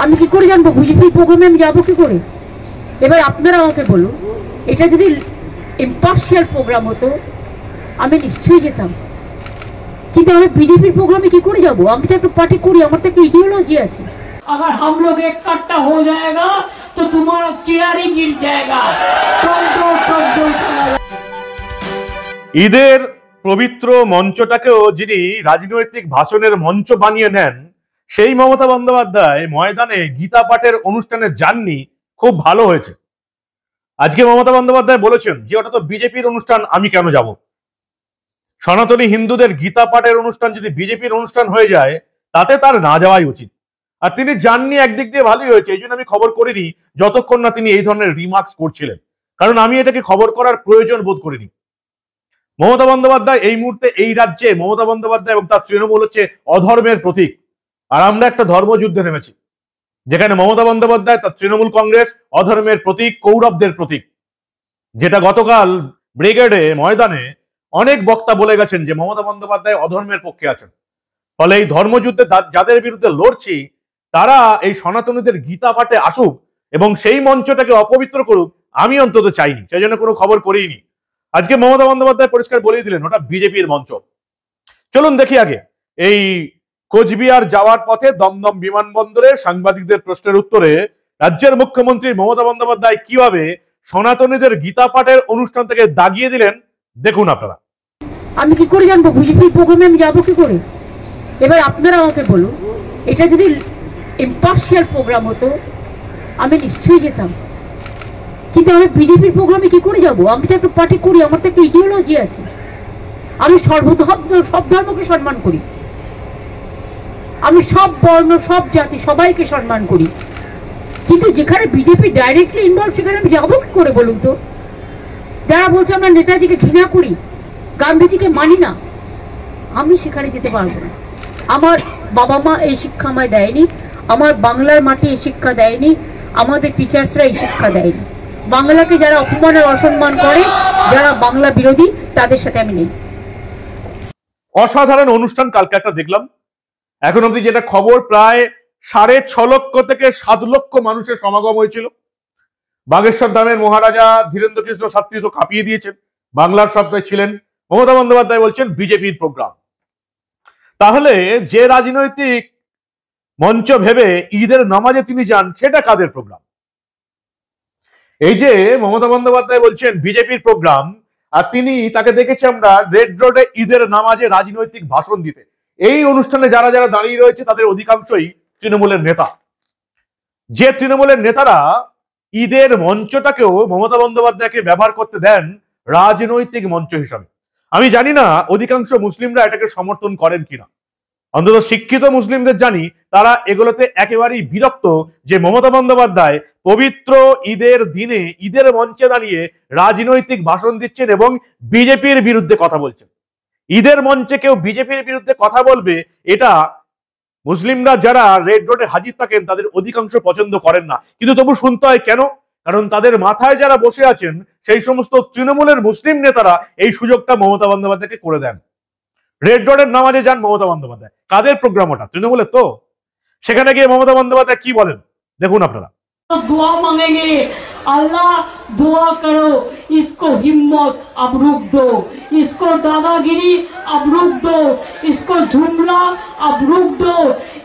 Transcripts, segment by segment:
আমি কি করে জানবো বিজেপির প্রোগ্রামে আমি যাবো কি করে? এবার আপনারা আমাকে বলুন, এটা যদি ইম্পার্শিয়াল প্রোগ্রাম হতো আমি নিশ্চয়ই যেতাম, কিন্তু আমি বিজেপির প্রোগ্রামে কি করে যাবো? আমি তো একটু পার্টি করি, আমার তো একটু ইডিওলজি আছে। अगर हम लोग इकट्ठा हो जाएगा तो तुम्हारा चेयर ही गिर जाएगा। ঈদের পবিত্র মঞ্চটাকেও যিনি রাজনৈতিক ভাষণের মঞ্চ বানিয়ে নেন, সেই মমতা বন্দ্যোপাধ্যায় ময়দানে গীতা পাঠের অনুষ্ঠানে যাননি, খুব ভালো হয়েছে। আজকে মমতা বন্দ্যোপাধ্যায় বলেছেন যে ওটা তো বিজেপির অনুষ্ঠান, আমি কেন যাব? সনাতনী হিন্দুদের গীতা পাঠের অনুষ্ঠান যদি বিজেপির অনুষ্ঠান হয়ে যায় তাতে তার না যাওয়াই উচিত। আর তিনি যাননি, একদিক দিয়ে ভালোই হয়েছে। এই জন্য আমি খবর করিনি যতক্ষণ না তিনি এই ধরনের রিমার্কস করছিলেন, কারণ আমি এটাকে খবর করার প্রয়োজন বোধ করিনি। মমতা বন্দ্যোপাধ্যায় এই মুহূর্তে এই রাজ্যে, মমতা বন্দ্যোপাধ্যায় এবং তার তৃণমূল হচ্ছে অধর্মের প্রতীক। আর আমরা একটা ধর্মযুদ্ধে নেমেছি, যেখানে মমতা বন্দ্যোপাধ্যায় তার তৃণমূল কংগ্রেস অধর্মের প্রতীক, কৌরবদের প্রতীক, যেটা গতকাল ব্রিগেডে ময়দানে অনেক বক্তা বলে গেছেন যে মমতা বন্দ্যোপাধ্যায় অধর্মের পক্ষে আছেন। ফলে এই ধর্মযুদ্ধে যাদের বিরুদ্ধে লড়ছি তারা এই সনাতনীদের গীতা পাঠে আসুক এবং সেই মঞ্চটাকে অপবিত্র করুক, আমি অন্তত চাইনি, সেই জন্য কোনো খবর করিনি। আজকে মমতা বন্দ্যোপাধ্যায় পরিষ্কার বলেই দিলেন ওটা বিজেপির মঞ্চ। চলুন দেখি আগে এই কোচবিহার যাওয়ার পথে দমদম বিমানবন্দরে সাংবাদিকদের প্রশ্নের উত্তরে রাজ্যের মুখ্যমন্ত্রী মমতা বন্দ্যোপাধ্যায় কিভাবে সনাতনীদের গীতা পাঠের অনুষ্ঠান থেকে দাগিয়ে দিলেন, দেখুন আপনারা। আমি কি করে জানবো বিজেপির প্রোগ্রামে আমি যাবো কি করে? এবার আপনারা আমাকে বলুন, এটা যদি ইম্পার্শিয়াল প্রোগ্রাম হতো আমি নিশ্চয়ই যেতাম, কিন্তু আমি বিজেপির প্রোগ্রামে কি করে যাবো? আমি তো একটু পার্টি করি, আমার তো একটু ইডিওলজি আছে। আমি সব ধর্মকে সম্মান করি, আমি সব বর্ণ, সব জাতি, সবাইকে সম্মান করি, কিন্তু যেখানে বিজেপি ডাইরেক্টলি ইনভলভ সেখানে আমি যাবো কি করে বলুন তো? যারা বলছে আমরা নেতাজিকে ঘৃণা করি, গান্ধীজিকে মানি না, আমি সেখানে যেতে পারবো না। আমার বাবা মা এই শিক্ষা আমায় দেয়নি, আমার বাংলার মাটি এই শিক্ষা দেয়নি, আমাদের টিচার্সরা এই শিক্ষা দেয়নি। বাংলাকে যারা অপমান আর অসম্মান করে, যারা বাংলা বিরোধী, তাদের সাথে আমি নেই। অসাধারণ অনুষ্ঠান কালকে একটা দেখলাম। এখন অব্দি যেটা খবর, প্রায় 6.5 লক্ষ থেকে 7 লক্ষ মানুষের সমাগম হয়েছিল। বাগেশ্বর ধামের মহারাজা ধীরেন্দ্র কৃষ্ণ শাস্ত্রী তো কাঁপিয়ে দিয়েছেন, বাংলার সবটাই ছিলেন। মমতা বন্দ্যোপাধ্যায় বলছেন বিজেপির প্রোগ্রাম। তাহলে যে রাজনৈতিক মঞ্চ ভেবে ঈদের নামাজে তিনি যান, সেটা কাদের প্রোগ্রাম? এই যে মমতা বন্দ্যোপাধ্যায় বলছেন বিজেপির প্রোগ্রাম, আর তিনি, তাকে দেখেছি আমরা রেড রোডে ঈদের নামাজে রাজনৈতিক ভাষণ দিতে। এই অনুষ্ঠানে যারা যারা দাঁড়িয়ে রয়েছে তাদের অধিকাংশই তৃণমূলের নেতা। যে তৃণমূলের নেতারা ঈদের মঞ্চটাকেও মমতা বন্দ্যোপাধ্যায়কে ব্যবহার করতে দেন রাজনৈতিক মঞ্চ হিসাবে। আমি জানি না অধিকাংশ মুসলিমরা এটাকে সমর্থন করেন কিনা, অন্তত শিক্ষিত মুসলিমদের জানি তারা এগুলোতে একেবারেই বিরক্ত যে মমতা বন্দ্যোপাধ্যায় পবিত্র ঈদের দিনে ঈদের মঞ্চে দাঁড়িয়ে রাজনৈতিক ভাষণ দিচ্ছেন এবং বিজেপির বিরুদ্ধে কথা বলছেন। ঈদের মঞ্চে কেউ বিজেপির বিরুদ্ধে কথা বলবে, এটা মুসলিমরা যারা রেড রোডে হাজির থাকেন তাদের অধিকাংশ পছন্দ করেন না। কিন্তু তবু শুনতে হয় কেন? কারণ তাদের মাথায় যারা বসে আছেন সেই সমস্ত তৃণমূলের মুসলিম নেতারা এই সুযোগটা মমতা বন্দ্যোপাধ্যায়কে করে দেন। রেড রোডের নামাজে যান মমতা বন্দ্যোপাধ্যায়, কাদের প্রোগ্রাম ওটা? তৃণমূলের তো। সেখানে গিয়ে মমতা বন্দ্যোপাধ্যায় কি বলেন দেখুন আপনারা। दुआ मांगेंगे, अल्लाह दुआ करो, इसको हिम्मत अब रुक दो, इसको दादागिरी अब रुक दो, इसको जुमला अब रुक दो।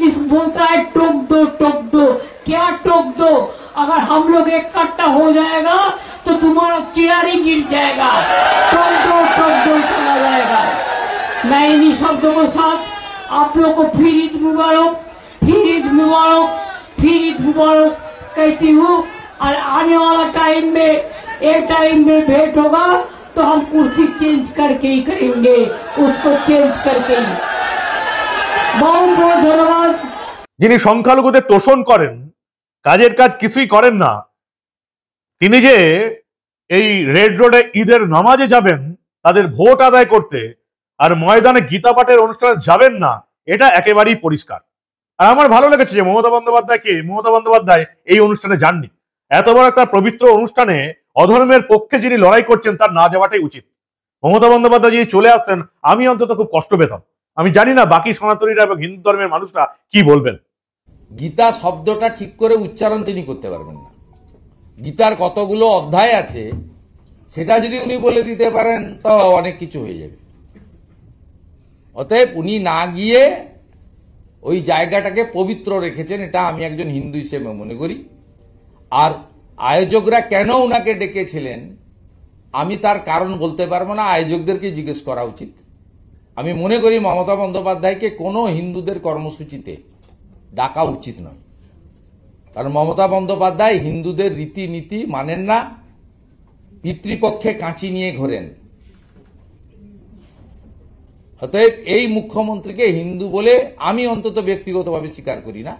इस बोलता है टोक दो, क्या टोक दो? अगर हम लोग इकट्ठा हो जाएगा तो तुम्हारा चेयर ही गिर जाएगा। टोक दो चला जाएगा। मैं इन्हीं शब्दों के साथ आप लोग को फिर ईद मुबारक कहती हूँ। और आने वाला टाइम में, एक टाइम में भेंट होगा तो हम कुर्सी चेंज करके ही करेंगे, उसको चेंज करके ही। बहुत बहुत धन्यवाद। যিনি সংখ্যালঘুদের তোষণ করেন, কাজের কাজ কিছুই করেন না, তিনি যে এই রেড রোডে ঈদের নামাজে যাবেন তাদের ভোট আদায় করতে, আর ময়দানে গীতা পাঠের অনুষ্ঠানে যাবেন না, এটা একেবারেই পরিষ্কার। আর আমার ভালো লেগেছে যে মমতা বন্দ্যোপাধ্যায় এই অনুষ্ঠানে যাননি। এত বড় একটা পবিত্র অনুষ্ঠানে অধর্মের পক্ষে যিনি লড়াই করছেন তার না যাওয়াটাই উচিত। মমতা বন্দ্যোপাধ্যায় যদি চলে আসতেন আমি অন্তত খুব কষ্ট পেতাম। আমি জানি না বাকি সনাতনীরা এবং হিন্দু ধর্মের মানুষরা কি বলবেন। গীতা শব্দটা ঠিক করে উচ্চারণ তিনি করতে পারবেন না। গীতার কতগুলো অধ্যায় আছে সেটা যদি উনি বলে দিতে পারেন তো অনেক কিছু হয়ে যাবে। অতএব উনি না গিয়ে ওই জায়গাটাকে পবিত্র রেখেছেন, এটা আমি একজন হিন্দু হিসেবে মনে করি। আর আয়োজকরা কেন উনাকে ডেকেছিলেন আমি তার কারণ বলতে পারবো না, আয়োজকদেরকে জিজ্ঞেস করা উচিত। আমি মনে করি মমতা বন্দ্যোপাধ্যায়কে কোনো হিন্দুদের কর্মসূচিতে ডাকা উচিত নয়, কারণ মমতা বন্দ্যোপাধ্যায় হিন্দুদের রীতিনীতি মানেন না, পিতৃপক্ষে কাঁচি নিয়ে ঘোরেন। অতএব এই মুখ্যমন্ত্রীকে হিন্দু বলে আমি অন্তত ব্যক্তিগতভাবে স্বীকার করি না,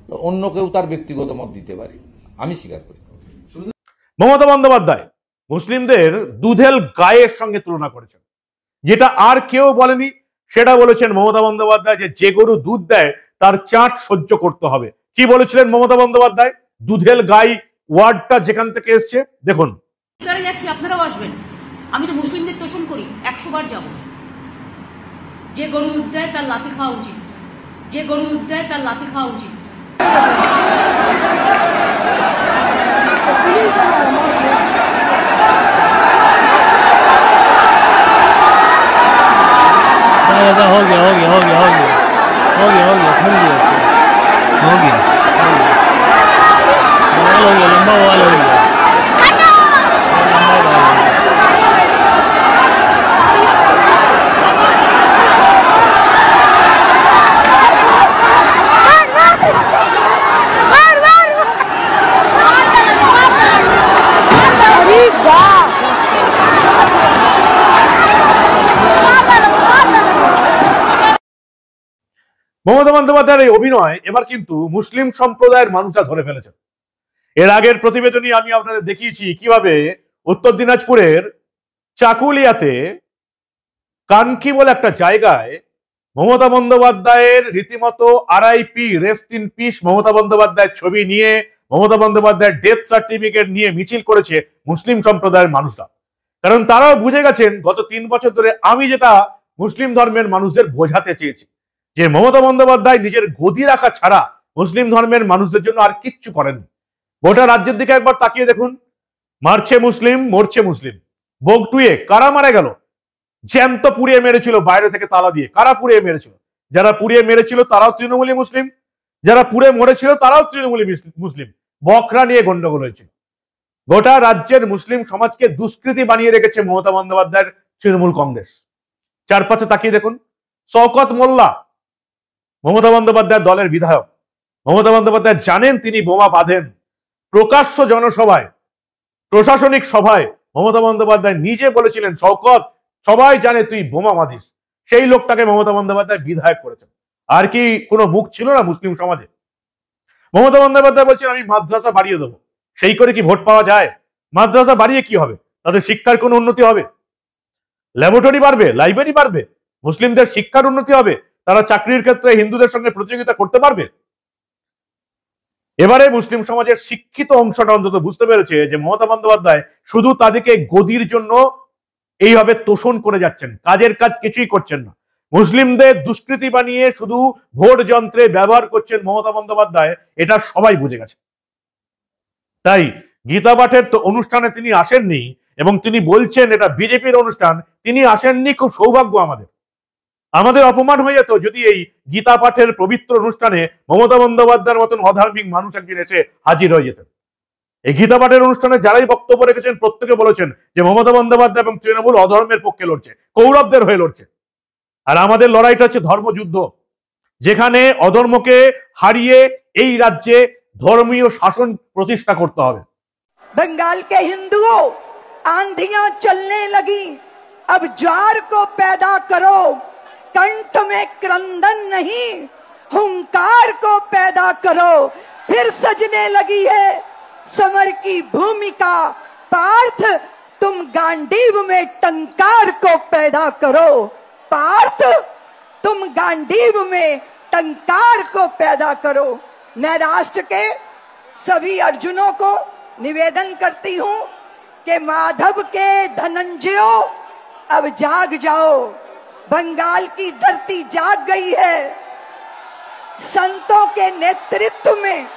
তো অন্য কেউ তার ব্যক্তিগত মত দিতে পারে, আমি স্বীকার করি। মমতা বন্দ্যোপাধ্যায় মুসলিমদের দুধেল গায়ের সঙ্গে তুলনা করেছেন, যেটা আর কেউ বলেনি। সেটা বলেছেন মমতা বন্দ্যোপাধ্যায় যে গরু দুধ দেয় তার চাট সহ্য করতে হবে। কি বলেছিলেন মমতা বন্দ্যোপাধ্যায়? দুধেল গাই ওয়ার্ডটা যেখান থেকে এসছে দেখুন। যাচ্ছি, আপনারাও আসবেন। আমি তো মুসলিমদের তোষণ করি, 100 বার যাব। যে গরু দুধ দেয় তার লাথি খাওয়া উচিত, যে গরু দুধ দেয় তার লাথি খাওয়া উচিত। हो गया हो गया हो गया हो गया हो गया हो गया खुल गया हो गया हो गया लंबा वाला हो गया। মমতা বন্দ্যোপাধ্যায়ের এই অভিনয় এবার কিন্তু মুসলিম সম্প্রদায়ের মানুষরা ধরে ফেলেছেন। এর আগের প্রতিবেদনে আমি আপনাদের দেখিয়েছি কিভাবে উত্তর দিনাজপুরের চাকুলিয়াতে কানকি বলে একটা জায়গায় মমতা বন্দ্যোপাধ্যায়ের রীতিমতো RIP rest in peace Mamata বন্দ্যোপাধ্যায়ের ছবি নিয়ে, মমতা বন্দ্যোপাধ্যায়ের ডেথ সার্টিফিকেট নিয়ে মিছিল করেছে মুসলিম সম্প্রদায়ের মানুষরা। কারণ তারাও বুঝে গেছেন গত 3 বছর ধরে আমি যেটা মুসলিম ধর্মের মানুষদের বোঝাতে চেয়েছি, যে মমতা বন্দ্যোপাধ্যায় নিজের গদি রাখা ছাড়া মুসলিম ধর্মের মানুষদের জন্য আর কিচ্ছু করেননি। গোটা রাজ্যের দিকে একবার তাকিয়ে দেখুন, মারছে মুসলিম, মরছে মুসলিম। বগটুয়ে কারা মারা গেল? জ্যান্ত পুড়িয়ে মেরেছিল বাইরে থেকে তালা দিয়ে। কারা পুড়িয়ে মেরেছিল? যারা পুড়িয়ে মেরেছিল তারাও তৃণমূলী মুসলিম, যারা পুড়ে মরেছিল তারাও তৃণমূলী মুসলিম। বকরা নিয়ে গন্ডগোল হয়েছিল। গোটা রাজ্যের মুসলিম সমাজকে দুষ্কৃতী বানিয়ে রেখেছে মমতা বন্দ্যোপাধ্যায়ের তৃণমূল কংগ্রেস। চারপাশে তাকিয়ে দেখুন, শওকত মোল্লা মমতা বন্দ্যোপাধ্যায়ের দলের বিধায়ক। মমতা বন্দ্যোপাধ্যায় জানেন তিনি বোমা বাঁধেন। প্রকাশ্য জনসভায়, প্রশাসনিক সভায় মমতা বন্দ্যোপাধ্যায় নিজে বলেছিলেন, শওকত সবাই জানে তুই বোমা বাঁধিস। সেই লোকটাকে মমতা বন্দ্যোপাধ্যায় বিধায়ক করেছেন। আর কি কোনো মুখ ছিল না মুসলিম সমাজে? মমতা বন্দ্যোপাধ্যায় বলছেন আমি মাদ্রাসা বাড়িয়ে দেবো। সেই করে কি ভোট পাওয়া যায়? মাদ্রাসা বাড়িয়ে কি হবে? তাদের শিক্ষার কোনো উন্নতি হবে? ল্যাবরেটরি বাড়বে, লাইব্রেরি বাড়বে, মুসলিমদের শিক্ষার উন্নতি হবে, তারা চাকরির ক্ষেত্রে হিন্দুদের সঙ্গে প্রতিযোগিতা করতে পারবে। এবারে মুসলিম সমাজের শিক্ষিত অংশটা অন্তত বুঝতে পেরেছে যে মমতা বন্দ্যোপাধ্যায় শুধু তাদেরকে গদির জন্য এইভাবে তোষণ করে যাচ্ছেন, কাজের কাজ কিছুই করছেন না। মুসলিমদের দুষ্কৃতী বানিয়ে শুধু ভোট যন্ত্রে ব্যবহার করছেন মমতা বন্দ্যোপাধ্যায়, এটা সবাই বুঝে গেছে। তাই গীতা পাঠের তো অনুষ্ঠানে তিনি আসেননি এবং তিনি বলছেন এটা বিজেপির অনুষ্ঠান, তিনি আসেননি, খুব সৌভাগ্য আমাদের অপমান হয়ে যেত যদি এই গীতা পাঠের পবিত্র অনুষ্ঠানে মমতা বন্দ্যোপাধ্যায়ের মতন অধার্মিক মানুষ একদিন এসে হাজির হয়ে যেতেন। এই গীতা পাঠের অনুষ্ঠানে যারাই বক্তব্য রেখেছেন প্রত্যেকে বলেছেন যে মমতা বন্দ্যোপাধ্যায় এবং তৃণমূল অধর্মের পক্ষে লড়ছে, কৌরবদের হয়ে লড়ছে। আর আমাদের লড়াইটা হচ্ছে ধর্মযুদ্ধ, যেখানে অধর্মকে হারিয়ে এই রাজ্যে ধর্মীয় শাসন প্রতিষ্ঠা করতে হবে। बंगाल के हिंदुओं, आंधियां चलने लगी, अब ज्वार को पैदा करो, कंठ में क्रंदन नहीं हुंकार को पैदा करो। फिर सजने लगी है समर की भूमिका, पार्थ तुम गांडीव में टंकार को पैदा करो। पार्थ तुम गांडीव में टंकार को पैदा करो। मैं राष्ट्र के सभी अर्जुनों को निवेदन करती हूं कि माधव के धनंजयो अब जाग जाओ, बंगाल की धरती जाग गई है। संतों के नेतृत्व में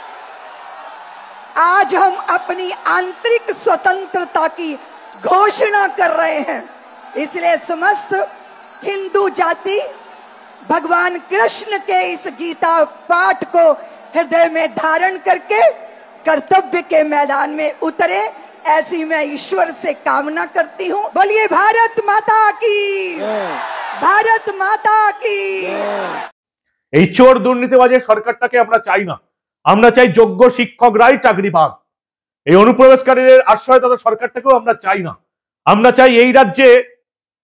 आज हम अपनी आंतरिक स्वतंत्रता की घोषणा कर रहे हैं। इसलिए समस्त हिंदू जाति भगवान कृष्ण के इस गीता पाठ को हृदय में धारण करके कर्तव्य के मैदान में उतरे, ऐसी मैं ईश्वर से कामना करती हूँ। बोलिए भारत माता की, भारत माता की। এই চোর দুর্নীতিবাজের সরকারটাকে আমরা চাই না। আমরা চাই যোগ্য শিক্ষকরাই চাকরি পাক। এই অনুপ্রবেশকারীদের আশ্রয়দাতা সরকারটাকেও আমরা চাই না। আমরা চাই এই রাজ্যে,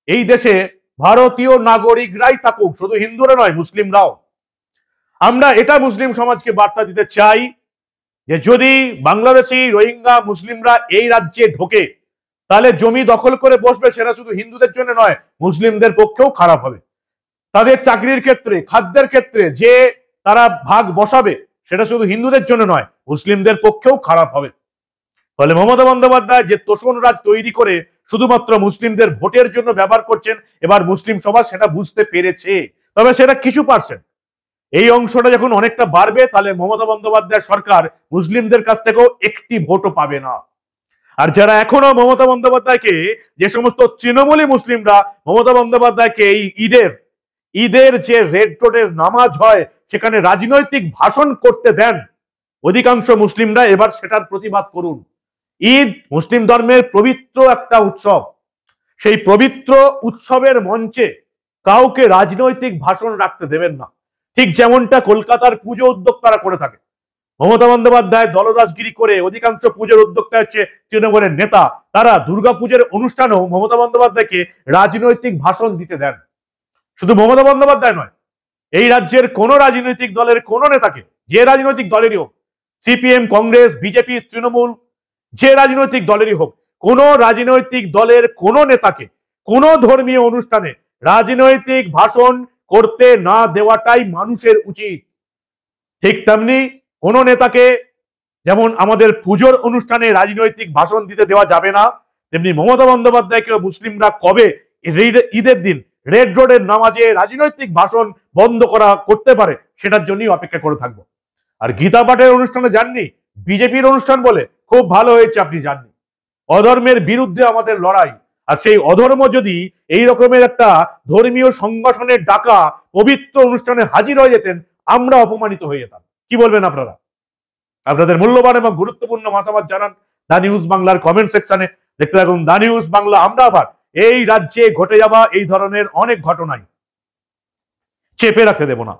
এই দেশে ভারতীয় নাগরিকরাই থাকুক, শুধু হিন্দুরা নয়, মুসলিমরাও। আমরা এটা মুসলিম সমাজকে বার্তা দিতে চাই যে যদি বাংলাদেশি রোহিঙ্গা মুসলিমরা এই রাজ্যে ঢোকে তাহলে জমি দখল করে বসবে, সেটা শুধু হিন্দুদের জন্য নয়, মুসলিমদের পক্ষেও খারাপ হবে। তাদের চাকরির ক্ষেত্রে, খাদ্যের ক্ষেত্রে যে তারা ভাগ বসাবে সেটা শুধু হিন্দুদের জন্য নয়, মুসলিমদের পক্ষেও খারাপ হবে। ফলে মমতা বন্দ্যোপাধ্যায় যে তোষণ রাজ তৈরি করে শুধুমাত্র মুসলিমদের ভোটের জন্য ব্যবহার করছেন, এবার মুসলিম সমাজ সেটা বুঝতে পেরেছে, তবে সেটা কিছু পার্সেন্ট। এই অংশটা যখন অনেকটা বাড়বে তাহলে মমতা বন্দ্যোপাধ্যায় সরকার মুসলিমদের কাছ থেকেও একটি ভোটও পাবে না। আর যারা এখনো মমতা বন্দ্যোপাধ্যায়কে, যে সমস্ত তৃণমূলী মুসলিমরা মমতা বন্দ্যোপাধ্যায়কে এই ঈদের যে রেড রোডের নামাজ হয় সেখানে রাজনৈতিক ভাষণ করতে দেন, অধিকাংশ মুসলিমরা এবার সেটার প্রতিবাদ করুন। ঈদ মুসলিম ধর্মের পবিত্র একটা উৎসব, সেই পবিত্র উৎসবের মঞ্চে কাউকে রাজনৈতিক ভাষণ রাখতে দেবেন না, ঠিক যেমনটা কলকাতার পুজো উদ্যোক্তারা করে থাকে। মমতা বন্দ্যোপাধ্যায় দলদাসগিরি করে, অধিকাংশ পুজোর উদ্যোক্তা হচ্ছে তৃণমূলের নেতা, তারা দুর্গাপুজোর অনুষ্ঠানেও মমতা বন্দ্যোপাধ্যায়কে রাজনৈতিক ভাষণ দিতে দেন। শুধু মমতা বন্দ্যোপাধ্যায় নয়, এই রাজ্যের কোন রাজনৈতিক দলের কোন নেতাকে, যে রাজনৈতিক দলেরই হোক, সিপিএম, কংগ্রেস, বিজেপি, তৃণমূল, যে রাজনৈতিক দলেরই হোক, কোন রাজনৈতিক দলের কোন নেতাকে কোন ধর্মীয় অনুষ্ঠানে রাজনৈতিক ভাষণ করতে না দেওয়াটাই মানুষের উচিত। ঠিক তেমনি কোন নেতাকে যেমন আমাদের পুজোর অনুষ্ঠানে রাজনৈতিক ভাষণ দিতে দেওয়া যাবে না, তেমনি মমতা বন্দ্যোপাধ্যায়কে মুসলিমরা কবে ঈদের দিন রেড রোডের নামাজে রাজনৈতিক ভাষণ বন্ধ করতে পারে সেটার জন্যই অপেক্ষা করে থাকবো। আর গীতা পাঠের অনুষ্ঠানে যাননি, বিজেপির অনুষ্ঠান বলে খুব ভালো হয়েছে আপনি যাননি। অধর্মের বিরুদ্ধে আমাদের লড়াই, আর সেই অধর্ম যদি এই রকমের একটা ধর্মীয় সংগঠনের ডাকা পবিত্র অনুষ্ঠানে হাজির হয়ে যেতেন, আমরা অপমানিত হয়ে যেতাম। কি বলবেন আপনারা? আপনাদের মূল্যবান এবং গুরুত্বপূর্ণ মতামত জানান দা নিউজ বাংলার কমেন্ট সেকশনে। দেখতে থাকুন দা নিউজ বাংলা। আমরা আবার এই রাজ্যে ঘটে যাওয়া এই ধরনের অনেক ঘটনাই চেপে রাখতে দেব না।